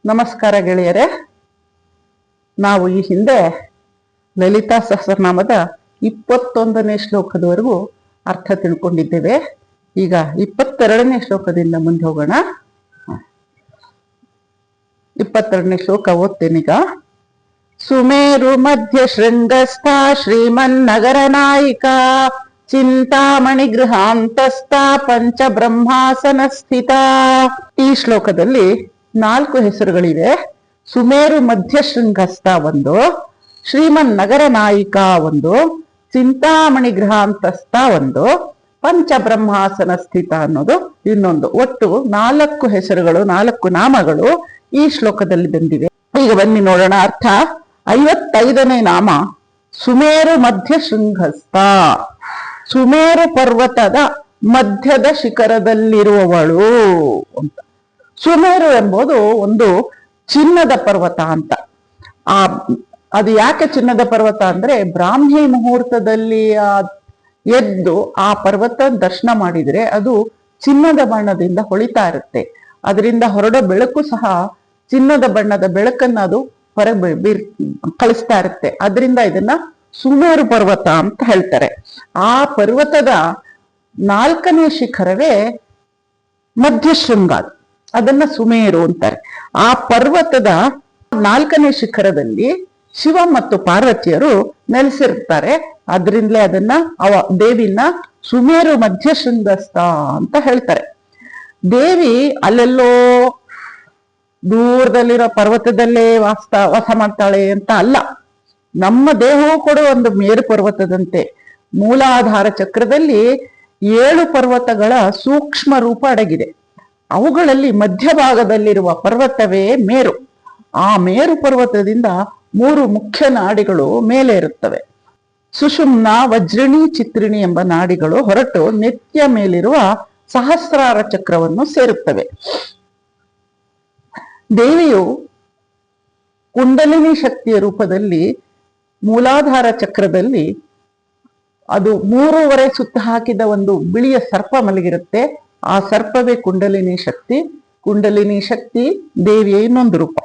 ನಮಸ್ಕಾರ ಗೆಳೆಯರೆ. ನಾವು ಈ ಹಿಂದೆ ಲಲಿತಾ ಸಹಸ್ರನಾಮದ 21ನೇ ಶ್ಲೋಕದವರೆಗೂ ಅರ್ಥ ತಿಳ್ಕೊಂಡಿದ್ದೇವೆ. ಈಗ 22ನೇ ಶ್ಲೋಕದಿಂದ ಮುಂದೆ ಹೋಗೋಣ. 22ನೇ ಶ್ಲೋಕ ಓದ್ತೇನೀಗ. ಸುಮೇರು ಮಧ್ಯ ಶೃಂಗಸ್ಥ ಶ್ರೀಮನ್ನಗರ ನಾಯಿಕ ಚಿಂತಾಮಣಿ ಗೃಹಾಂತಸ್ಥ ಪಂಚ ಬ್ರಹ್ಮಾಸನ ಸ್ಥಿತ. ಈ ಶ್ಲೋಕದಲ್ಲಿ 4 ಹೆಸರುಗಳಿವೆ. ಸುಮೇರು ಮಧ್ಯ ಶೃಂಗಸ್ಥ ಒಂದು, ಶ್ರೀಮನ್ ನಗರ ನಾಯಿಕ ಒಂದು, ಚಿಂತಾಮಣಿ ಗೃಹಾಂತಸ್ಥ ಒಂದು, ಪಂಚ ಬ್ರಹ್ಮಾಸನ ಸ್ಥಿತ ಅನ್ನೋದು ಇನ್ನೊಂದು. ಒಟ್ಟು 4 ಹೆಸರುಗಳು, 4 ನಾಮಗಳು ಈ ಶ್ಲೋಕದಲ್ಲಿ ಬಂದಿವೆ. ಈಗ ಬನ್ನಿ ನೋಡೋಣ ಅರ್ಥ. 55ನೇ ನಾಮ ಸುಮೇರು ಮಧ್ಯ ಶೃಂಗಸ್ಥ. ಸುಮೇರು ಪರ್ವತದ ಮಧ್ಯದ ಶಿಖರದಲ್ಲಿರುವವಳು ಅಂತ. ಸುಮೇರು ಎಂಬುದು ಒಂದು ಚಿನ್ನದ ಪರ್ವತ ಅಂತ. ಅದು ಯಾಕೆ ಚಿನ್ನದ ಪರ್ವತ ಅಂದ್ರೆ, ಬ್ರಾಹ್ಮಿ ಮುಹೂರ್ತದಲ್ಲಿ ಎದ್ದು ಆ ಪರ್ವತ ದರ್ಶನ ಮಾಡಿದ್ರೆ ಅದು ಚಿನ್ನದ ಬಣ್ಣದಿಂದ ಹೊಳಿತಾ ಇರುತ್ತೆ. ಅದರಿಂದ ಹೊರಡೋ ಬೆಳಕು ಸಹ ಚಿನ್ನದ ಬಣ್ಣದ ಬೆಳಕನ್ನ ಅದು ಹೊರಗೆ ಕಳಿಸ್ತಾ ಇರುತ್ತೆ. ಅದರಿಂದ ಇದನ್ನ ಸುಮೇರು ಪರ್ವತ ಅಂತ ಹೇಳ್ತಾರೆ. ಆ ಪರ್ವತದ 4ನೇ ಶಿಖರವೇ ಮಧ್ಯಶೃಂಗ, ಅದನ್ನ ಸುಮೇರು ಅಂತಾರೆ. ಆ ಪರ್ವತದ 4ನೇ ಶಿಖರದಲ್ಲಿ ಶಿವ ಮತ್ತು ಪಾರ್ವತಿಯರು ನೆಲೆಸಿರ್ತಾರೆ. ಅದರಿಂದಲೇ ಅದನ್ನ ದೇವಿನ ಸುಮೇರು ಮಧ್ಯ ಶೃಂಗಸ್ಥ ಅಂತ ಹೇಳ್ತಾರೆ. ದೇವಿ ಅಲ್ಲೆಲ್ಲೋ ದೂರದಲ್ಲಿರೋ ಪರ್ವತದಲ್ಲೇ ವಾಸ ಮಾಡ್ತಾಳೆ ಅಂತ ಅಲ್ಲ. ನಮ್ಮ ದೇಹವೂ ಕೂಡ ಒಂದು ಮೇರು ಪರ್ವತದಂತೆ. ಮೂಲಾಧಾರ ಚಕ್ರದಲ್ಲಿ 7 ಪರ್ವತಗಳ ಸೂಕ್ಷ್ಮ ರೂಪ ಅಡಗಿದೆ. ಅವುಗಳಲ್ಲಿ ಮಧ್ಯಭಾಗದಲ್ಲಿರುವ ಪರ್ವತವೇ ಮೇರು. ಆ ಮೇರು ಪರ್ವತದಿಂದ 3 ಮುಖ್ಯ ನಾಡಿಗಳು ಮೇಲೆ ಇರುತ್ತವೆ. ಸುಷುಮ್ನ, ವಜ್ರಿಣಿ, ಚಿತ್ರಿಣಿ ಎಂಬ ನಾಡಿಗಳು ಹೊರಟು ನೆತ್ತಿಯ ಮೇಲಿರುವ ಸಹಸ್ರಾರ ಚಕ್ರವನ್ನು ಸೇರುತ್ತವೆ. ದೇವಿಯು ಕುಂಡಲಿನಿ ಶಕ್ತಿಯ ರೂಪದಲ್ಲಿ ಮೂಲಾಧಾರ ಚಕ್ರದಲ್ಲಿ ಅದು 3.5 ಸುತ್ತ ಹಾಕಿದ ಒಂದು ಬಿಳಿಯ ಸರ್ಪ ಮಲಗಿರುತ್ತೆ. ಆ ಸರ್ಪವೇ ಕುಂಡಲಿನಿ ಶಕ್ತಿ. ಕುಂಡಲಿನಿ ಶಕ್ತಿ ದೇವಿಯ ಇನ್ನೊಂದು ರೂಪ.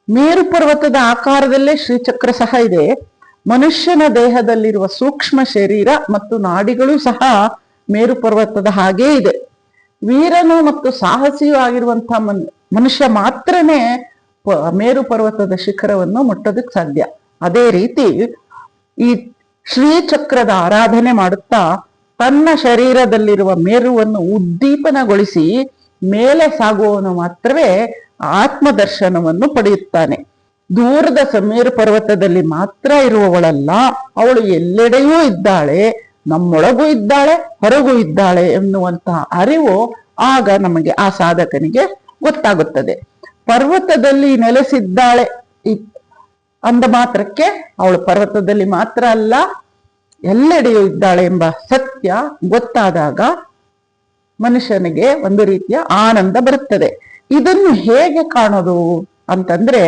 ಮೇರು ಪರ್ವತದ ಆಕಾರದಲ್ಲೇ ಶ್ರೀಚಕ್ರ ಸಹ ಇದೆ. ಮನುಷ್ಯನ ದೇಹದಲ್ಲಿರುವ ಸೂಕ್ಷ್ಮ ಶರೀರ ಮತ್ತು ನಾಡಿಗಳು ಸಹ ಮೇರು ಪರ್ವತದ ಹಾಗೇ ಇದೆ. ವೀರನು ಮತ್ತು ಸಾಹಸಿಯೂ ಆಗಿರುವಂತಹ ಮನುಷ್ಯ ಮಾತ್ರನೇ ಮೇರು ಪರ್ವತದ ಶಿಖರವನ್ನು ಮುಟ್ಟೋದಕ್ಕೆ ಸಾಧ್ಯ. ಅದೇ ರೀತಿ ಈ ಶ್ರೀಚಕ್ರದ ಆರಾಧನೆ ಮಾಡುತ್ತಾ ತನ್ನ ಶರೀರದಲ್ಲಿರುವ ಮೇರುವನ್ನು ಉದ್ದೀಪನಗೊಳಿಸಿ ಮೇಲೆ ಸಾಗುವವನು ಮಾತ್ರವೇ ಆತ್ಮದರ್ಶನವನ್ನು ಪಡೆಯುತ್ತಾನೆ. ದೂರದ ಮೇರು ಪರ್ವತದಲ್ಲಿ ಮಾತ್ರ ಇರುವವಳಲ್ಲ, ಅವಳು ಎಲ್ಲೆಡೆಯೂ ಇದ್ದಾಳೆ, ನಮ್ಮೊಳಗೂ ಇದ್ದಾಳೆ, ಹೊರಗೂ ಇದ್ದಾಳೆ ಎನ್ನುವಂತಹ ಅರಿವು ಆಗ ನಮಗೆ ಆ ಸಾಧಕನಿಗೆ ಗೊತ್ತಾಗುತ್ತದೆ. ಪರ್ವತದಲ್ಲಿ ನೆಲೆಸಿದ್ದಾಳೆ ಅಂದ ಮಾತ್ರಕ್ಕೆ ಅವಳು ಪರ್ವತದಲ್ಲಿ ಮಾತ್ರ ಅಲ್ಲ, ಎಲ್ಲೆಡೆಯೂ ಇದ್ದಾಳೆ ಎಂಬ ಸತ್ಯ ಗೊತ್ತಾದಾಗ ಮನುಷ್ಯನಿಗೆ ಒಂದು ರೀತಿಯ ಆನಂದ ಬರುತ್ತದೆ. ಇದನ್ನು ಹೇಗೆ ಕಾಣೋದು ಅಂತಂದ್ರೆ,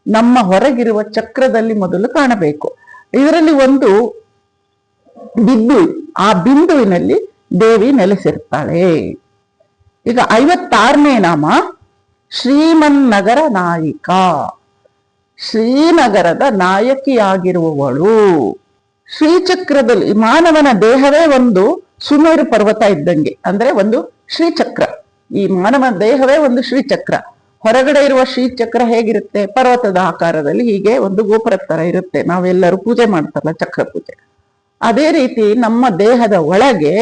ನಮ್ಮ ಹೊರಗಿರುವ ಚಕ್ರದಲ್ಲಿ ಮೊದಲು ಕಾಣಬೇಕು. ಇದರಲ್ಲಿ ಒಂದು ಬಿಂದು, ಆ ಬಿಂದುವಿನಲ್ಲಿ ದೇವಿ ನೆಲೆಸಿರ್ತಾಳೆ. ಈಗ 56ನೇ ನಾಮ ಶ್ರೀಮನ್ನಗರ ನಾಯಿಕ. ಶ್ರೀನಗರದ ನಾಯಕಿಯಾಗಿರುವವಳು. ಶ್ರೀಚಕ್ರದಲ್ಲಿ ಮಾನವನ ದೇಹವೇ ಒಂದು ಸುಮೇರು ಪರ್ವತ ಇದ್ದಂಗೆ, ಅಂದ್ರೆ ಒಂದು ಶ್ರೀಚಕ್ರ. ಈ ಮಾನವ ದೇಹವೇ ಒಂದು ಶ್ರೀಚಕ್ರ. ಹೊರಗಡೆ ಇರುವ ಶ್ರೀಚಕ್ರ ಹೇಗಿರುತ್ತೆ? ಪರ್ವತದ ಆಕಾರದಲ್ಲಿ ಹೀಗೆ ಒಂದು ಗೋಪುರ ತರ ಇರುತ್ತೆ. ನಾವೆಲ್ಲರೂ ಪೂಜೆ ಮಾಡ್ತಾರಲ್ಲ, ಚಕ್ರ ಪೂಜೆ. ಅದೇ ರೀತಿ ನಮ್ಮ ದೇಹದ ಒಳಗೆ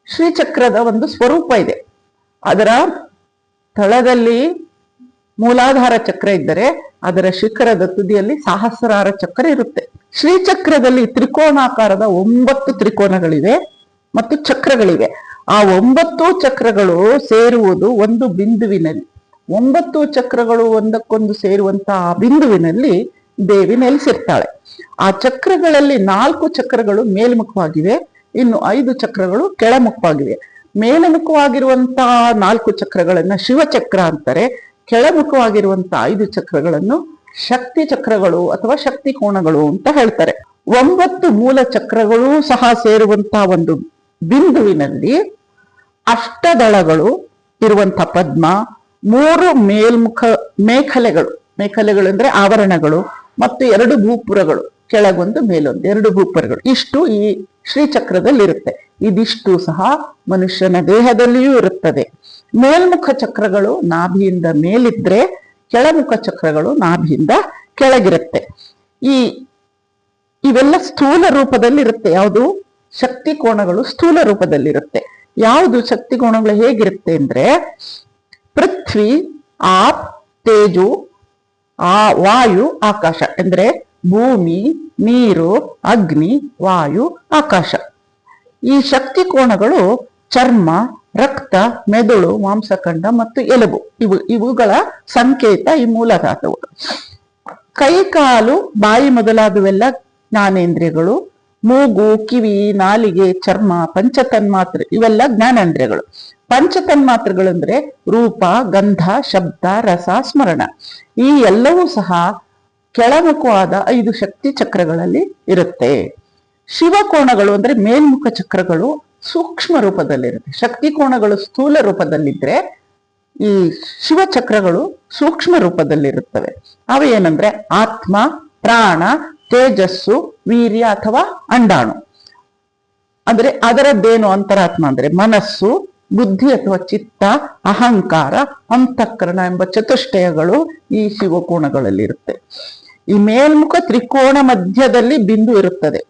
ಶ್ರೀಚಕ್ರದ ಒಂದು ಸ್ವರೂಪ ಇದೆ. ಅದರ ತಳದಲ್ಲಿ ಮೂಲಾಧಾರ ಚಕ್ರ ಇದ್ದರೆ ಅದರ ಶಿಖರದ ತುದಿಯಲ್ಲಿ ಸಹಸ್ರಾರ ಚಕ್ರ ಇರುತ್ತೆ. ಶ್ರೀಚಕ್ರದಲ್ಲಿ ತ್ರಿಕೋನಾಕಾರದ 9 ತ್ರಿಕೋನಗಳಿವೆ ಮತ್ತು ಚಕ್ರಗಳಿವೆ. ಆ 9 ಚಕ್ರಗಳು ಸೇರುವುದು ಒಂದು ಬಿಂದುವಿನಲ್ಲಿ. 9 ಚಕ್ರಗಳು ಒಂದಕ್ಕೊಂದು ಸೇರುವಂತಹ ಬಿಂದುವಿನಲ್ಲಿ ದೇವಿ ನೆಲೆಸಿರ್ತಾಳೆ. ಆ ಚಕ್ರಗಳಲ್ಲಿ 4 ಚಕ್ರಗಳು ಮೇಲ್ಮುಖವಾಗಿವೆ, ಇನ್ನು 5 ಚಕ್ರಗಳು ಕೆಳಮುಖವಾಗಿವೆ. ಮೇಲ್ಮುಖವಾಗಿರುವಂತಹ 4 ಚಕ್ರಗಳನ್ನ ಶಿವಚಕ್ರ ಅಂತಾರೆ. ಕೆಳಮುಖವಾಗಿರುವಂತಹ 5 ಚಕ್ರಗಳನ್ನು ಶಕ್ತಿ ಚಕ್ರಗಳು ಅಥವಾ ಶಕ್ತಿ ಕೋಣಗಳು ಅಂತ ಹೇಳ್ತಾರೆ. 9 ಮೂಲ ಚಕ್ರಗಳು ಸಹ ಸೇರುವಂತಹ ಒಂದು ಬಿಂದುವಿನಲ್ಲಿ ಅಷ್ಟದಳಗಳು ಇರುವಂತಹ ಪದ್ಮ, 3 ಮೇಖಲೆಗಳು ಅಂದ್ರೆ ಆವರಣಗಳು ಮತ್ತು 2 ಭೂಪುರಗಳು, ಕೆಳಗೊಂದು ಮೇಲೊಂದು 2 ಭೂಪುರಗಳು, ಇಷ್ಟು ಈ ಶ್ರೀಚಕ್ರದಲ್ಲಿ ಇರುತ್ತೆ. ಇದಿಷ್ಟು ಸಹ ಮನುಷ್ಯನ ದೇಹದಲ್ಲಿಯೂ ಇರುತ್ತದೆ. ಮೇಲ್ಮುಖ ಚಕ್ರಗಳು ನಾಭಿಯಿಂದ ಮೇಲಿದ್ರೆ, ಕೆಳಮುಖ ಚಕ್ರಗಳು ನಾಭಿಯಿಂದ ಕೆಳಗಿರುತ್ತೆ. ಇವೆಲ್ಲ ಸ್ಥೂಲ ರೂಪದಲ್ಲಿ ಇರುತ್ತೆ. ಯಾವುದು? ಶಕ್ತಿ ಕೋಣಗಳು ಸ್ಥೂಲ ರೂಪದಲ್ಲಿರುತ್ತೆ. ಯಾವುದು ಶಕ್ತಿ ಕೋಣಗಳು ಹೇಗಿರುತ್ತೆ ಅಂದ್ರೆ, ಪೃಥ್ವಿ, ಆಪ್, ತೇಜು, ವಾಯು, ಆಕಾಶ ಅಂದ್ರೆ ಭೂಮಿ, ನೀರು, ಅಗ್ನಿ, ವಾಯು, ಆಕಾಶ. ಈ ಶಕ್ತಿ ಕೋಣಗಳು ಚರ್ಮ, ರಕ್ತ, ಮೆದುಳು, ಮಾಂಸಖಂಡ ಮತ್ತು ಎಲುಬು, ಇವುಗಳ ಸಂಕೇತ ಈ ಮೂಲಧಾತುಗಳು. ಕೈ, ಕಾಲು, ಬಾಯಿ ಮೊದಲಾದವೆಲ್ಲ ಜ್ಞಾನೇಂದ್ರಿಯಗಳು. ಮೂಗು, ಕಿವಿ, ನಾಲಿಗೆ, ಚರ್ಮ, ಪಂಚತನ್ಮಾತ್ರೆ ಇವೆಲ್ಲ ಜ್ಞಾನೇಂದ್ರಿಯಗಳು. ಪಂಚತನ್ಮಾತ್ರೆಗಳು ಅಂದ್ರೆ ರೂಪ, ಗಂಧ, ಶಬ್ದ, ರಸ, ಸ್ಮರಣ. ಈ ಎಲ್ಲವೂ ಸಹ ಕೆಳಮುಖವಾದ 5 ಶಕ್ತಿ ಚಕ್ರಗಳಲ್ಲಿ ಇರುತ್ತೆ. ಶಿವಕೋಣಗಳು ಅಂದ್ರೆ ಮೇಲ್ಮುಖ ಚಕ್ರಗಳು ಸೂಕ್ಷ್ಮ ರೂಪದಲ್ಲಿರುತ್ತೆ. ಶಕ್ತಿ ಕೋಣಗಳು ಸ್ಥೂಲ ರೂಪದಲ್ಲಿದ್ರೆ, ಈ ಶಿವಚಕ್ರಗಳು ಸೂಕ್ಷ್ಮ ರೂಪದಲ್ಲಿರುತ್ತವೆ. ಅವು ಏನಂದ್ರೆ ಆತ್ಮ, ಪ್ರಾಣ, ತೇಜಸ್ಸು, ವೀರ್ಯ ಅಥವಾ ಅಂಡಾಣು. ಅಂದ್ರೆ ಅದರದ್ದೇನು ಅಂತರಾತ್ಮ ಅಂದ್ರೆ ಮನಸ್ಸು, ಬುದ್ಧಿ ಅಥವಾ ಚಿತ್ತ, ಅಹಂಕಾರ, ಅಂತಃಕರಣ ಎಂಬ ಚತುಷ್ಟಯಗಳು ಈ ಶಿವಕೋಣಗಳಲ್ಲಿರುತ್ತೆ. ಈ ಮೇಲ್ಮುಖ ತ್ರಿಕೋಣ ಮಧ್ಯದಲ್ಲಿ ಬಿಂದು ಇರುತ್ತದೆ.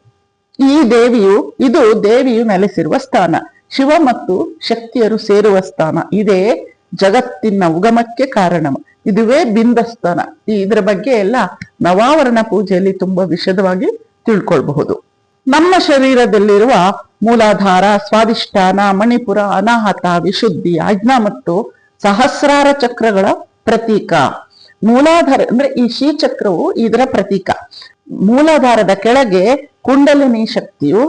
ಇದು ದೇವಿಯು ನೆಲೆಸಿರುವ ಸ್ಥಾನ. ಶಿವ ಮತ್ತು ಶಕ್ತಿಯರು ಸೇರುವ ಸ್ಥಾನ. ಇದೇ ಜಗತ್ತಿನ ಉಗಮಕ್ಕೆ ಕಾರಣ. ಇದುವೇ ಬಿಂಬಸ್ಥಾನ. ಇದರ ಬಗ್ಗೆ ಎಲ್ಲ ನವಾವರಣ ಪೂಜೆಯಲ್ಲಿ ತುಂಬಾ ವಿಶದವಾಗಿ ತಿಳ್ಕೊಳ್ಬಹುದು. ನಮ್ಮ ಶರೀರದಲ್ಲಿರುವ ಮೂಲಾಧಾರ, ಸ್ವಾದಿಷ್ಠಾನ, ಮಣಿಪುರ, ಅನಾಹತ, ವಿಶುದ್ಧಿ, ಆಜ್ಞಾ ಮತ್ತು ಸಹಸ್ರಾರ ಚಕ್ರಗಳ ಪ್ರತೀಕ. ಮೂಲಾಧಾರ ಅಂದ್ರೆ ಈ ಶ್ರೀಚಕ್ರವು ಇದರ ಪ್ರತೀಕ. ಮೂಲಾಧಾರದ ಕೆಳಗೆ ಕುಂಡಲಿನಿ ಶಕ್ತಿಯು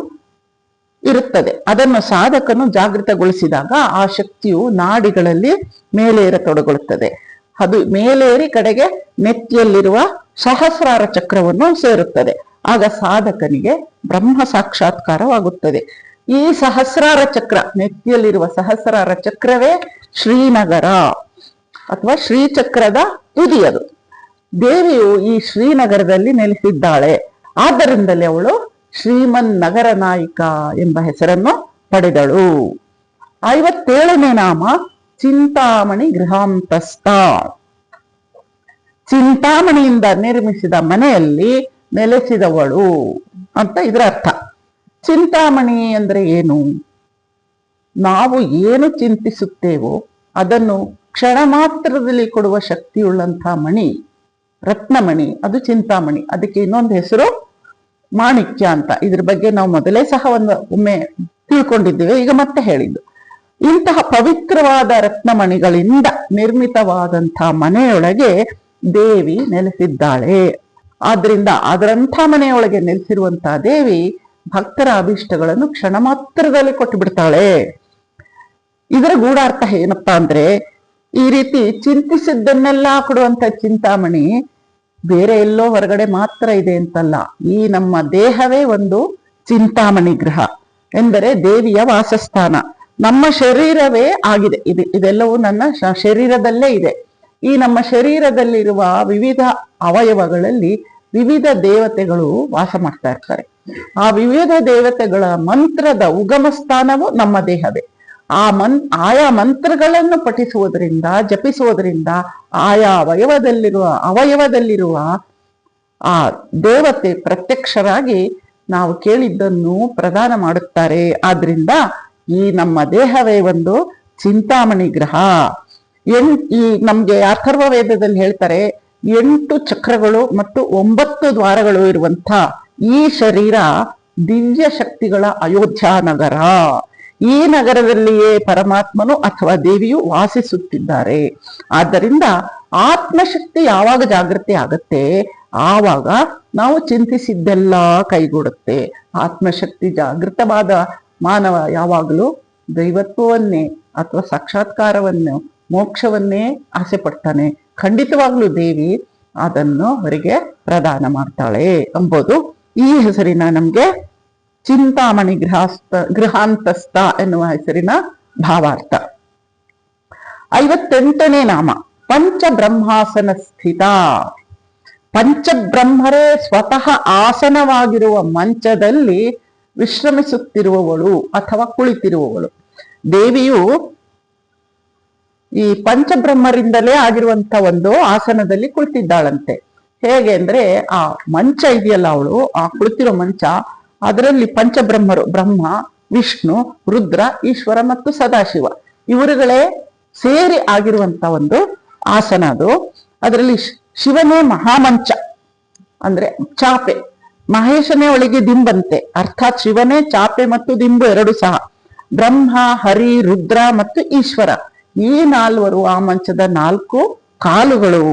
ಇರುತ್ತದೆ. ಅದನ್ನು ಸಾಧಕನು ಜಾಗೃತಗೊಳಿಸಿದಾಗ ಆ ಶಕ್ತಿಯು ನಾಡಿಗಳಲ್ಲಿ ಮೇಲೇರತೊಡಗುತ್ತದೆ. ಅದು ಮೇಲೇರಿ ಕಡೆಗೆ ನೆತ್ತಿಯಲ್ಲಿರುವ ಸಹಸ್ರಾರ ಚಕ್ರವನ್ನು ಸೇರುತ್ತದೆ. ಆಗ ಸಾಧಕನಿಗೆ ಬ್ರಹ್ಮ ಸಾಕ್ಷಾತ್ಕಾರವಾಗುತ್ತದೆ. ಈ ಸಹಸ್ರಾರ ಚಕ್ರ, ನೆತ್ತಿಯಲ್ಲಿರುವ ಸಹಸ್ರಾರ ಚಕ್ರವೇ ಶ್ರೀನಗರ ಅಥವಾ ಶ್ರೀಚಕ್ರದ ತುದಿಯದು. ದೇವಿಯು ಈ ಶ್ರೀನಗರದಲ್ಲಿ ನೆಲೆಸಿದ್ದಾಳೆ. ಆದ್ದರಿಂದಲೇ ಅವಳು ಶ್ರೀಮನ್ ನಗರ ನಾಯಿಕ ಎಂಬ ಹೆಸರನ್ನು ಪಡೆದಳು. 57ನೇ ನಾಮ ಚಿಂತಾಮಣಿ ಗೃಹಾಂತಸ್ಥ. ಚಿಂತಾಮಣಿಯಿಂದ ನಿರ್ಮಿಸಿದ ಮನೆಯಲ್ಲಿ ನೆಲೆಸಿದವಳು ಅಂತ ಇದರ ಅರ್ಥ. ಚಿಂತಾಮಣಿ ಅಂದ್ರೆ ಏನು? ನಾವು ಏನು ಚಿಂತಿಸುತ್ತೇವೋ ಅದನ್ನು ಕ್ಷಣ ಮಾತ್ರದಲ್ಲಿ ಕೊಡುವ ಶಕ್ತಿಯುಳ್ಳಂತಹ ಮಣಿ, ರತ್ನಮಣಿ, ಅದು ಚಿಂತಾಮಣಿ. ಅದಕ್ಕೆ ಇನ್ನೊಂದು ಹೆಸರು ಮಾಣಿಕ್ಯ ಅಂತ. ಇದ್ರ ಬಗ್ಗೆ ನಾವು ಮೊದಲೇ ಸಹ ಒಮ್ಮೆ ತಿಳ್ಕೊಂಡಿದ್ದೇವೆ, ಈಗ ಮತ್ತೆ ಹೇಳಿದ್ದು. ಇಂತಹ ಪವಿತ್ರವಾದ ರತ್ನಮಣಿಗಳಿಂದ ನಿರ್ಮಿತವಾದಂತಹ ಮನೆಯೊಳಗೆ ದೇವಿ ನೆಲೆಸಿದ್ದಾಳೆ. ಆದ್ರಿಂದ ಅದರಂಥ ಮನೆಯೊಳಗೆ ನೆಲೆಸಿರುವಂತಹ ದೇವಿ ಭಕ್ತರ ಅಭಿಷ್ಟಗಳನ್ನು ಕ್ಷಣ ಮಾತ್ರದಲ್ಲಿ ಕೊಟ್ಟು ಬಿಡ್ತಾಳೆ. ಇದರ ಗೂಢಾರ್ಥ ಏನಪ್ಪಾ ಅಂದ್ರೆ, ಈ ರೀತಿ ಚಿಂತಿಸಿದ್ದನ್ನೆಲ್ಲ ಕೊಡುವಂತ ಚಿಂತಾಮಣಿ ಬೇರೆ ಎಲ್ಲೋ ಹೊರಗಡೆ ಮಾತ್ರ ಇದೆ ಅಂತಲ್ಲ. ಈ ನಮ್ಮ ದೇಹವೇ ಒಂದು ಚಿಂತಾಮಣಿ ಗೃಹ ಎಂದರೆ ದೇವಿಯ ವಾಸಸ್ಥಾನ. ನಮ್ಮ ಶರೀರವೇ ಆಗಿದೆ. ಇದೆಲ್ಲವೂ ನನ್ನ ಶರೀರದಲ್ಲೇ ಇದೆ. ಈ ನಮ್ಮ ಶರೀರದಲ್ಲಿರುವ ವಿವಿಧ ಅವಯವಗಳಲ್ಲಿ ವಿವಿಧ ದೇವತೆಗಳು ವಾಸ ಮಾಡ್ತಾ ಇರ್ತಾರೆ. ಆ ವಿವಿಧ ದೇವತೆಗಳ ಮಂತ್ರದ ಉಗಮ ಸ್ಥಾನವು ನಮ್ಮ ದೇಹವೇ. ಆಯಾ ಮಂತ್ರಗಳನ್ನು ಪಠಿಸುವುದರಿಂದ, ಜಪಿಸುವುದರಿಂದ ಆಯಾ ಅವಯವದಲ್ಲಿರುವ ಆ ದೇವತೆ ಪ್ರತ್ಯಕ್ಷರಾಗಿ ನಾವು ಕೇಳಿದ್ದನ್ನು ಪ್ರದಾನ ಮಾಡುತ್ತಾರೆ. ಆದ್ರಿಂದ ಈ ನಮ್ಮ ದೇಹವೇ ಒಂದು ಚಿಂತಾಮಣಿ ಗ್ರಹ. ನಮ್ಗೆ ಅಥರ್ವ ವೇದದಲ್ಲಿ ಹೇಳ್ತಾರೆ, 8 ಚಕ್ರಗಳು ಮತ್ತು 9 ದ್ವಾರಗಳು ಇರುವಂತ ಈ ಶರೀರ ದಿವ್ಯ ಶಕ್ತಿಗಳ ಅಯೋಧ್ಯ ನಗರ. ಈ ನಗರದಲ್ಲಿಯೇ ಪರಮಾತ್ಮನು ಅಥವಾ ದೇವಿಯು ವಾಸಿಸುತ್ತಿದ್ದಾರೆ. ಆದ್ದರಿಂದ ಆತ್ಮಶಕ್ತಿ ಯಾವಾಗ ಜಾಗೃತಿ ಆಗತ್ತೆ, ಆವಾಗ ನಾವು ಚಿಂತಿಸಿದ್ದೆಲ್ಲ ಕೈಗೂಡುತ್ತೆ. ಆತ್ಮಶಕ್ತಿ ಜಾಗೃತವಾದ ಮಾನವ ಯಾವಾಗಲೂ ದೈವತ್ವವನ್ನೇ ಅಥವಾ ಸಾಕ್ಷಾತ್ಕಾರವನ್ನು, ಮೋಕ್ಷವನ್ನೇ ಆಸೆ ಪಡ್ತಾನೆ. ಖಂಡಿತವಾಗ್ಲೂ ದೇವಿ ಅದನ್ನು ಅವರಿಗೆ ಪ್ರದಾನ ಮಾಡ್ತಾಳೆ ಎಂಬುದು ಈ ಹೆಸರಿನ ನಮ್ಗೆ ಚಿಂತಾಮಣಿ ಗೃಹಾಂತಸ್ಥ ಎನ್ನುವ ಹೆಸರಿನ ಭಾವಾರ್ಥ. 58ನೇ ನಾಮ ಪಂಚಬ್ರಹ್ಮಾಸನ ಸ್ಥಿತ. ಪಂಚಬ್ರಹ್ಮರೇ ಸ್ವತಃ ಆಸನವಾಗಿರುವ ಮಂಚದಲ್ಲಿ ವಿಶ್ರಮಿಸುತ್ತಿರುವವಳು ಅಥವಾ ಕುಳಿತಿರುವವಳು. ದೇವಿಯು ಈ ಪಂಚಬ್ರಹ್ಮರಿಂದಲೇ ಆಗಿರುವಂತ ಒಂದು ಆಸನದಲ್ಲಿ ಕುಳಿತಿದ್ದಾಳಂತೆ. ಹೇಗೆ ಅಂದ್ರೆ ಆ ಮಂಚ ಇದೆಯಲ್ಲ, ಅವಳು ಆ ಕುಳಿತಿರೋ ಮಂಚ, ಅದರಲ್ಲಿ ಪಂಚಬ್ರಹ್ಮರು ಬ್ರಹ್ಮ, ವಿಷ್ಣು, ರುದ್ರ, ಈಶ್ವರ ಮತ್ತು ಸದಾಶಿವ ಇವರುಗಳೇ ಸೇರಿ ಆಗಿರುವಂತ ಒಂದು ಆಸನ ಅದು. ಅದರಲ್ಲಿ ಶಿವನೇ ಮಹಾಮಂಚ ಅಂದ್ರೆ ಚಾಪೆ, ಮಹೇಶನೇ ಒಳಗೆ ದಿಂಬಂತೆ, ಅರ್ಥಾತ್ ಶಿವನೇ ಚಾಪೆ ಮತ್ತು ದಿಂಬು ಎರಡು ಸಹ. ಬ್ರಹ್ಮ, ಹರಿ, ರುದ್ರ ಮತ್ತು ಈಶ್ವರ ಈ ನಾಲ್ವರು ಆ ಮಂಚದ 4 ಕಾಲುಗಳು.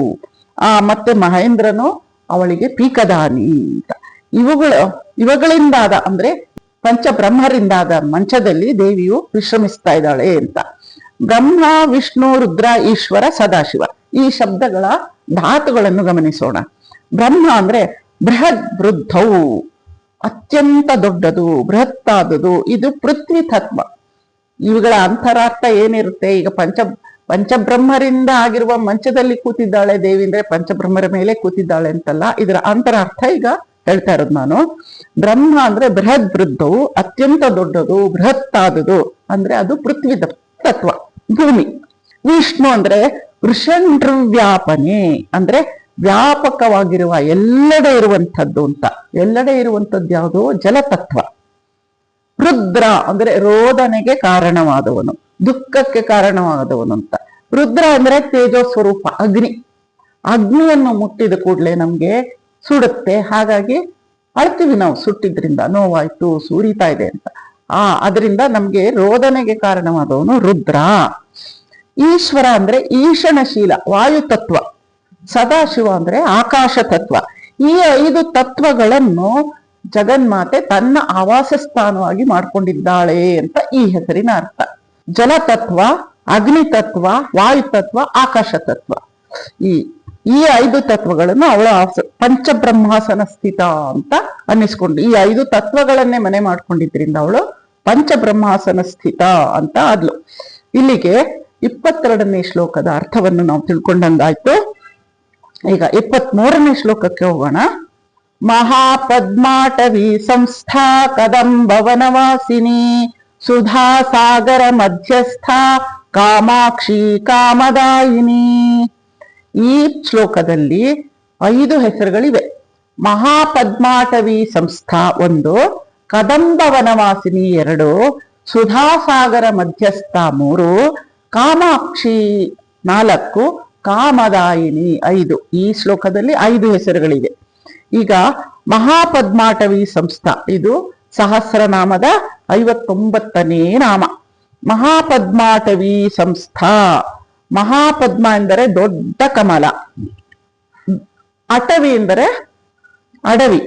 ಮತ್ತೆ ಮಹೇಂದ್ರನು ಅವಳಿಗೆ ಪೀಕದಾನಿ ಅಂತ. ಇವುಗಳಿಂದಾದ ಅಂದ್ರೆ ಪಂಚಬ್ರಹ್ಮರಿಂದಾದ ಮಂಚದಲ್ಲಿ ದೇವಿಯು ವಿಶ್ರಮಿಸ್ತಾ ಇದ್ದಾಳೆ ಅಂತ. ಬ್ರಹ್ಮ, ವಿಷ್ಣು, ರುದ್ರ, ಈಶ್ವರ, ಸದಾಶಿವ ಈ ಶಬ್ದಗಳ ಧಾತುಗಳನ್ನು ಗಮನಿಸೋಣ. ಬ್ರಹ್ಮ ಅಂದ್ರೆ ಬೃಹದ್ ವೃದ್ಧವು, ಅತ್ಯಂತ ದೊಡ್ಡದು, ಬೃಹತ್ತಾದದು. ಇದು ಪೃಥ್ವಿ ತತ್ವ. ಇವುಗಳ ಅಂತರಾರ್ಥ ಏನಿರುತ್ತೆ? ಈಗ ಪಂಚಬ್ರಹ್ಮರಿಂದ ಆಗಿರುವ ಮಂಚದಲ್ಲಿ ಕೂತಿದ್ದಾಳೆ ದೇವಿ ಅಂದ್ರೆ ಪಂಚಬ್ರಹ್ಮರ ಮೇಲೆ ಕೂತಿದ್ದಾಳೆ ಅಂತಲ್ಲ, ಇದರ ಅಂತರಾರ್ಥ ಈಗ ಹೇಳ್ತಾ ಇರೋದು ನಾನು. ಬ್ರಹ್ಮ ಅಂದ್ರೆ ಬೃಹದ್ ವೃದ್ಧವು, ಅತ್ಯಂತ ದೊಡ್ಡದು, ಬೃಹತ್ತಾದದು ಅಂದ್ರೆ ಅದು ಪೃಥ್ವಿ ತತ್ವ, ಭೂಮಿ. ವಿಷ್ಣು ಅಂದ್ರೆ ವೃಷಂಡ್ರವ್ಯಾಪನೆ ಅಂದ್ರೆ ವ್ಯಾಪಕವಾಗಿರುವ, ಎಲ್ಲೆಡೆ ಇರುವಂಥದ್ದು ಅಂತ. ಎಲ್ಲೆಡೆ ಇರುವಂಥದ್ದು ಯಾವುದು? ಜಲತತ್ವ. ರುದ್ರ ಅಂದ್ರೆ ರೋದನೆಗೆ ಕಾರಣವಾದವನು, ದುಃಖಕ್ಕೆ ಕಾರಣವಾದವನು ಅಂತ. ರುದ್ರ ಅಂದ್ರೆ ತೇಜೋ ಸ್ವರೂಪ, ಅಗ್ನಿ. ಅಗ್ನಿಯನ್ನು ಮುಟ್ಟಿದ ಕೂಡಲೇ ನಮ್ಗೆ ಸುಡುತ್ತೆ, ಹಾಗಾಗಿ ಅಳ್ತೀವಿ ನಾವು, ಸುಟ್ಟಿದ್ರಿಂದ ನೋವಾಯ್ತು, ಸುರಿತಾ ಇದೆ ಅಂತ. ಅದರಿಂದ ನಮ್ಗೆ ರೋದನೆಗೆ ಕಾರಣವಾದವನು ರುದ್ರ. ಈಶ್ವರ ಅಂದ್ರೆ ಈಶಣಶೀಲ, ವಾಯು ತತ್ವ. ಸದಾಶಿವ ಅಂದ್ರೆ ಆಕಾಶ ತತ್ವ. ಈ 5 ತತ್ವಗಳನ್ನು ಜಗನ್ಮಾತೆ ತನ್ನ ಆವಾಸ ಸ್ಥಾನವಾಗಿ ಮಾಡ್ಕೊಂಡಿದ್ದಾಳೆ ಅಂತ ಈ ಹೆಸರಿನ ಅರ್ಥ. ಜಲತತ್ವ, ಅಗ್ನಿ ತತ್ವ, ವಾಯು ತತ್ವ, ಆಕಾಶ ತತ್ವ. ಈ 5 ತತ್ವಗಳನ್ನು ಅವಳ ಪಂಚಬ್ರಹ್ಮಾಸನ ಸ್ಥಿತ ಅಂತ ಅನ್ನಿಸ್ಕೊಂಡು, ಈ 5 ತತ್ವಗಳನ್ನೇ ಮನೆ ಮಾಡ್ಕೊಂಡಿದ್ರಿಂದ ಅವಳು ಪಂಚಬ್ರಹ್ಮಾಸನ ಸ್ಥಿತ ಅಂತ ಆದ್ಲು. ಇಲ್ಲಿಗೆ 22ನೇ ಶ್ಲೋಕದ ಅರ್ಥವನ್ನು ನಾವು ತಿಳ್ಕೊಂಡಂಗಾಯ್ತು. ಈಗ 23ನೇ ಶ್ಲೋಕಕ್ಕೆ ಹೋಗೋಣ. ಮಹಾಪದ್ಮಾಟವಿ ಸಂಸ್ಥಾ ಕದಂಬವನವಾಸಿನಿ ಸುಧಾ ಸಾಗರ ಮಧ್ಯಸ್ಥ ಕಾಮಾಕ್ಷಿ ಕಾಮದಾಯಿನಿ. ಈ ಶ್ಲೋಕದಲ್ಲಿ 5 ಹೆಸರುಗಳಿವೆ. ಮಹಾಪದ್ಮಾಟವಿ ಸಂಸ್ಥಾ 1, ಕದಂಬವನವಾಸಿನಿ 2, ಸುಧಾಸಾಗರ ಮಧ್ಯಸ್ಥ 3, ಕಾಮಾಕ್ಷಿ 4, ಕಾಮದಾಯಿನಿ 5. ಈ ಶ್ಲೋಕದಲ್ಲಿ 5 ಹೆಸರುಗಳಿವೆ. ಈಗ ಮಹಾಪದ್ಮಾಟವಿ ಸಂಸ್ಥಾ ಇದು ಸಹಸ್ರನಾಮದ 59ನೇ ನಾಮ. ಮಹಾಪದ್ಮಾಟವಿ ಸಂಸ್ಥಾ. ಮಹಾಪದ್ಮ ಎಂದರೆ ದೊಡ್ಡ ಕಮಲ, ಅಟವಿ ಎಂದರೆ ಅಡವಿ,